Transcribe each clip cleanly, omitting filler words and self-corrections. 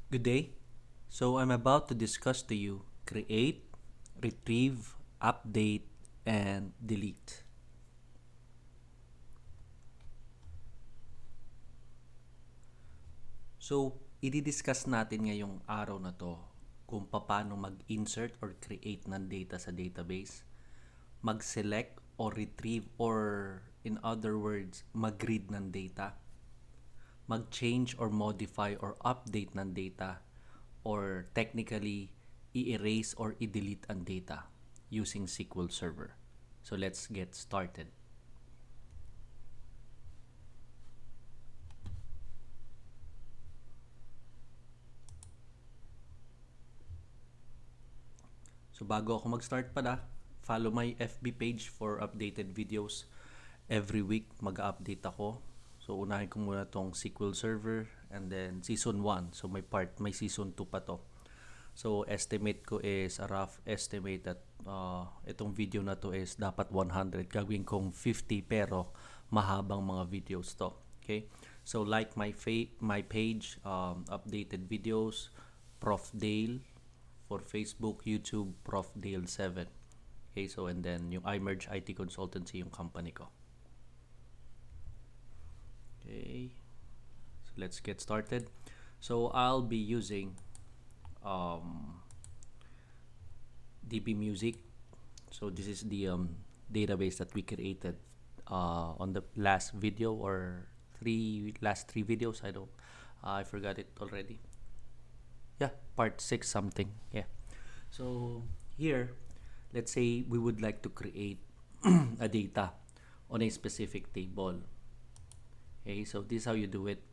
Good day. So I'm about to discuss to you create, retrieve, update, and delete. So, i-discuss natin ngayong araw na to kung paano mag-insert or create ng data sa database, mag-select or retrieve or in other words, mag-read ng data, mag-change or modify or update ng data, or technically, i-erase or i-delete ang data using SQL Server. So let's get started. So bago ako mag-start pala, follow my FB page for updated videos. Every week mag-update ako. So unahin ko muna tong SQL Server and then Season 1. So may Season 2 pa to. So estimate ko is a rough estimate that itong video na to is dapat 100. Gagawin kong 50 pero mahabang mga videos to. Okay? So like my page, updated videos, Prof. Dale for Facebook, YouTube, Prof. Dale 7. Okay, so and then yung iMerge IT Consultancy yung company ko. Okay, so let's get started. So I'll be using DB Music. So this is the database that we created on the last video or last three videos. I forgot it already. Yeah, part 6 something. Yeah. So here, let's say we would like to create a data on a specific table. Okay, so this is how you do it.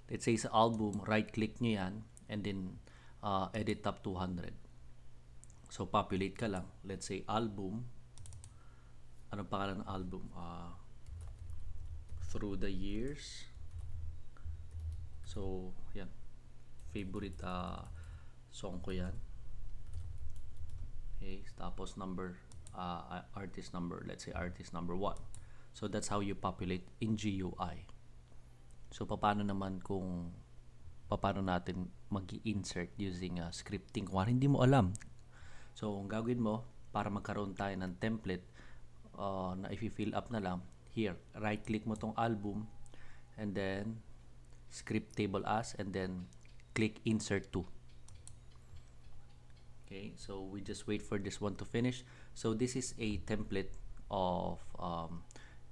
Let's say sa album, right-click nyo yan and then edit top 200. So populate ka lang. Let's say album. Anong pangalan ng album? Through the years. So, yan. Favorite song ko yan. Okay, tapos artist number, let's say artist number 1. So that's how you populate in GUI. So paano natin mag-insert using scripting kung hindi mo alam. So ang gagawin mo para magkaroon tayo ng template na i-fill up na lang, here, right click mo tong album and then script table as and then click insert to. Okay, so we just wait for this one to finish. So this is a template of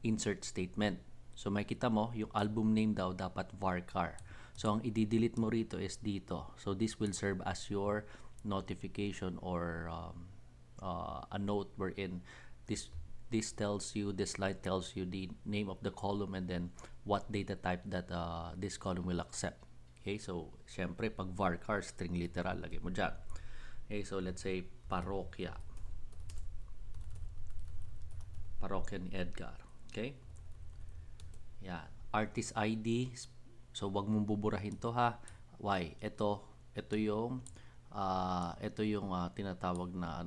insert statement. So makita mo, yung album name daw dapat varchar. So ang i-delete mo rito is dito. So this will serve as your notification or a note wherein this line tells you the name of the column and then what data type that this column will accept. Okay, so syempre pag varchar, string literal, lagay mo dyan. Okay, so let's say parokya ni Edgar. Okay, yan, artist ID. So wag mong buburahin to ha. Why? Ito yung tinatawag na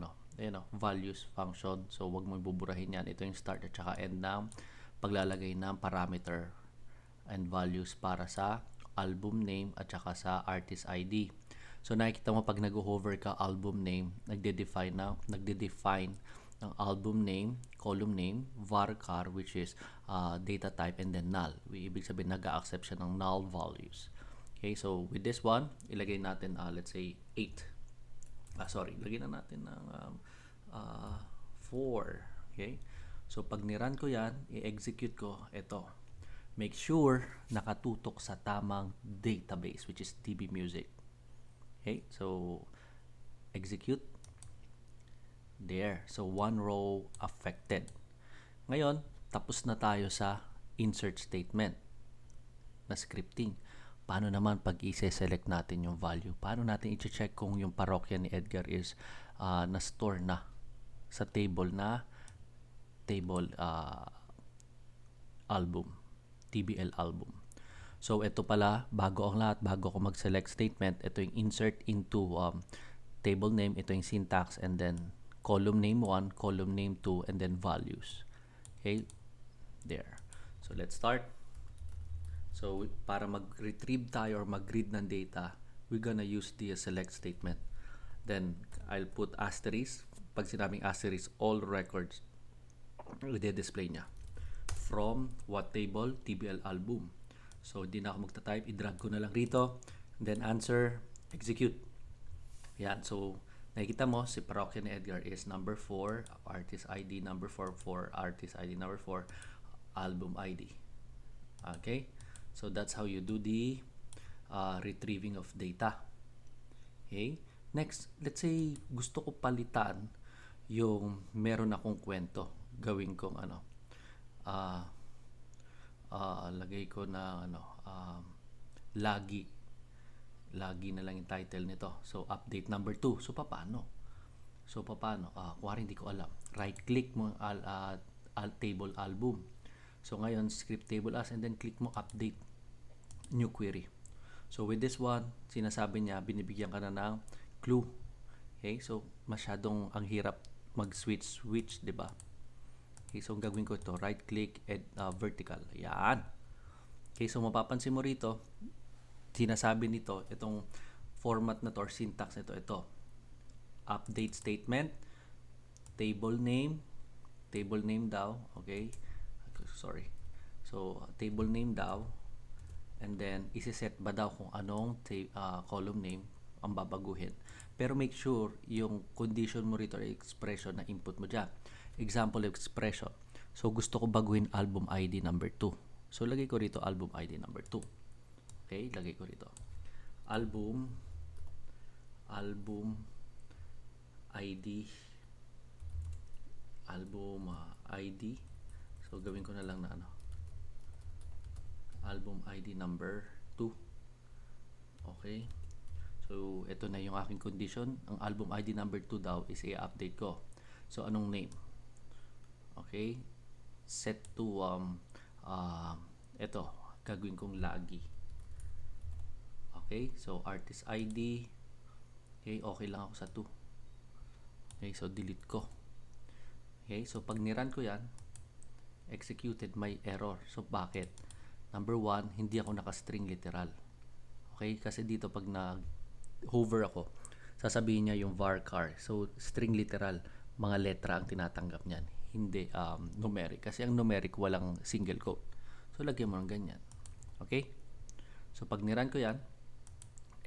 values function. So wag mong buburahin yan. Ito yung start at saka end ng paglalagay ng parameter and values para sa album name at saka sa artist ID. So nakikita mo pag nag-hover ka album name, nagde-define ng album name, column name, varchar which is data type and then null. Ibig sabihin nag-accept siya ng null values. Okay, so with this one, ilagay natin let's say 8. Lagay na natin ng 4. Okay? So pag ni-run ko 'yan, i-execute ko ito. Make sure nakatutok sa tamang database which is DB Music. Okay, so execute. There. So one row affected. Ngayon, tapos na tayo sa insert statement na scripting. Paano naman pag i-select natin yung value? Paano natin i-check kung yung parokya ni Edgar is na-store na sa table album, TBL album. So ito pala, bago ako mag-select statement, ito yung insert into table name, ito yung syntax and then column name 1, column name 2 and then values. Okay? There. So let's start. So para mag-retrieve tayo or mag-read ng data, we're gonna use the select statement. Then, I'll put asterisk. Pag sinabing asterisk, all records, i-display niya. From what table? TBL album. So, hindi na ako magta-type. I-drag ko na lang rito. Then, answer, execute. Yan. So, nakikita mo, si Parokya ni Edgar is number 4, artist ID number 4, artist ID number 4, album ID. Okay? So, that's how you do the retrieving of data. Okay? Next, let's say gusto ko palitan yung meron akong kwento. Gawin kong lagay ko na lagi na lang yung title nito. So, update number 2. So, paano? Kuwari hindi ko alam. Right-click mo table album. So, ngayon, script table as and then click mo update new query. So, with this one, sinasabi niya, binibigyan ka na ng clue. Okay? So, masyadong ang hirap mag-switch, di ba? Okay, so, ang gagawin ko ito, right-click, vertical. Yan. Okay, so, mapapansin mo rito, sinasabi nito, itong format na to or syntax nito, ito. Update statement, table name daw, okay? Sorry. So, table name daw, and then, isi-set ba daw kung anong column name ang babaguhin. Pero make sure, yung condition mo rito, expression na input mo dyan. Example expression. So, gusto ko baguhin album ID number 2. So, lagay ko rito album ID number 2. Okay, lagay ko rito. Album ID. So, gawin ko na lang na album ID number 2. Okay. So, ito na yung aking condition. Ang album ID number 2 daw is i-update ko. So, anong name? Okay. Set to, ito, gagawin kong lagi. Okay. So, artist ID. Okay. Okay lang ako sa 2. Okay. So, delete ko. Okay. So, pag niran ko yan, executed, may error. So, bakit? Number 1, hindi ako naka-string literal. Okay? Kasi dito pag hover ako, sasabihin niya yung varchar. So, string literal, mga letra ang tinatanggap niyan. Hindi numeric. Kasi ang numeric, walang single quote. So, lagyan mo ng ganyan. Okay? So, pag niran ko yan,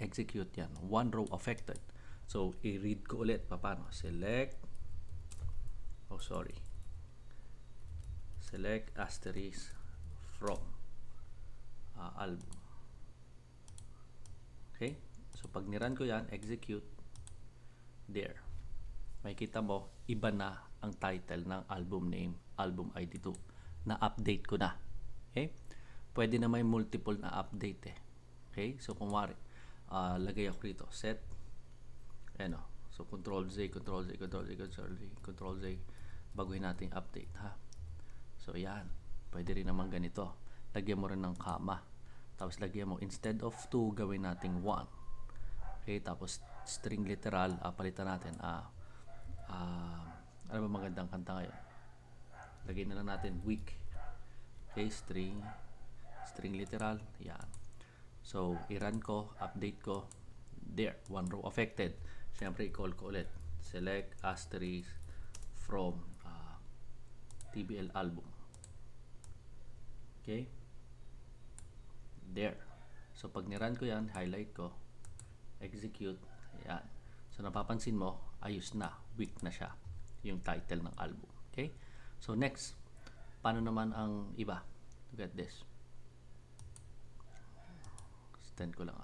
execute yan. One row affected. So, i-read ko ulit. Paano? Select asterisk from album. Okay? So, pag niran ko yan, execute. There. Makikita mo, iba na ang title ng album name, album ID 2. Na-update ko na. Okay? Pwede na may multiple na update eh. Okay? So, kung wari, lagay ako rito. Set. Ayan o. So, Control Z. Baguhin natin yung update. Ha? So, yan. Pwede rin naman ganito. Lagyan mo rin ng comma. Tapos, lagyan mo, instead of 2, gawin natin 1. Okay? Tapos, string literal, palitan natin. Ano ba magandang kanta ngayon? Lagyan na lang natin week. Okay? String literal. Yan. So, i-run ko, update ko. There. One row affected. Siyempre, i-call ko ulit. Select asterisk from TBL album. Okay? There. So, pag ni-run ko yan, highlight ko, execute. Yan. So, napapansin mo, ayos na. Weak na siya. Yung title ng album. Okay? So, next. Paano naman ang iba? Look at this. Extend ko lang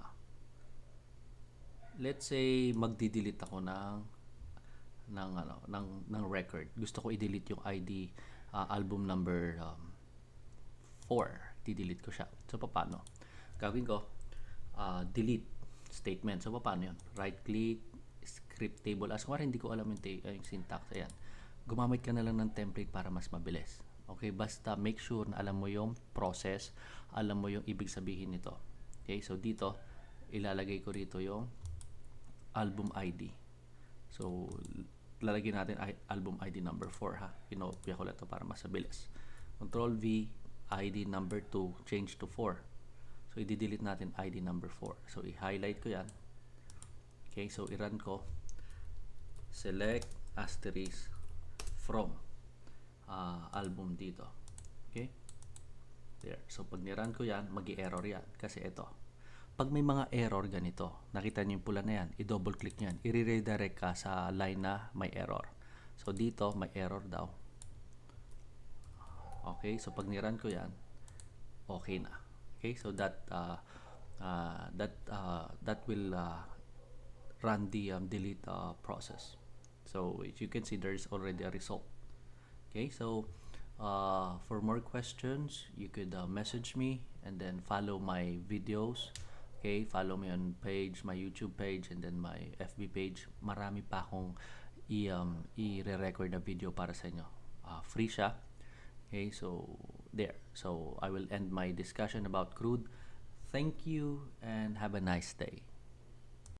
Let's say, magdi-delete ako ng record. Gusto ko i-delete yung ID album number 4. Di-delete ko siya. So, paano? Gagawin ko, delete statement. So, paano yun? Right-click, script table as. Kung hindi ko alam yung syntax. Ayan. Gumamit ka na lang ng template para mas mabilis. Okay? Basta make sure na alam mo yung process, alam mo yung ibig sabihin nito. Okay? So, dito, ilalagay ko rito yung album ID. So, lalagyan natin album ID number 4 ha. Pinopia ko lang ito para mas mabilis. Control V, ID number 2, change to 4. So, i-delete natin ID number 4. So, i-highlight ko yan. Okay, so i-run ko. Select asterisk from album dito. Okay? There. So pag ni-run ko yan, mag-i-error yan. Kasi ito. Pag may mga error ganito, nakita niyo yung pula na yan, i-double click nyo yan. I-redirect ka sa line na may error. So dito, may error daw. Okay, so pag ni-run ko yan, okay na. Okay, so that will run the delete process. So as you can see, there's already a result. Okay, so for more questions, you could message me and then follow my videos. Okay, follow me on page, my YouTube page, and then my FB page. Marami pa akong i-re-record na video para sa inyo. Free siya. Okay, so there. So I will end my discussion about CRUD. Thank you and have a nice day.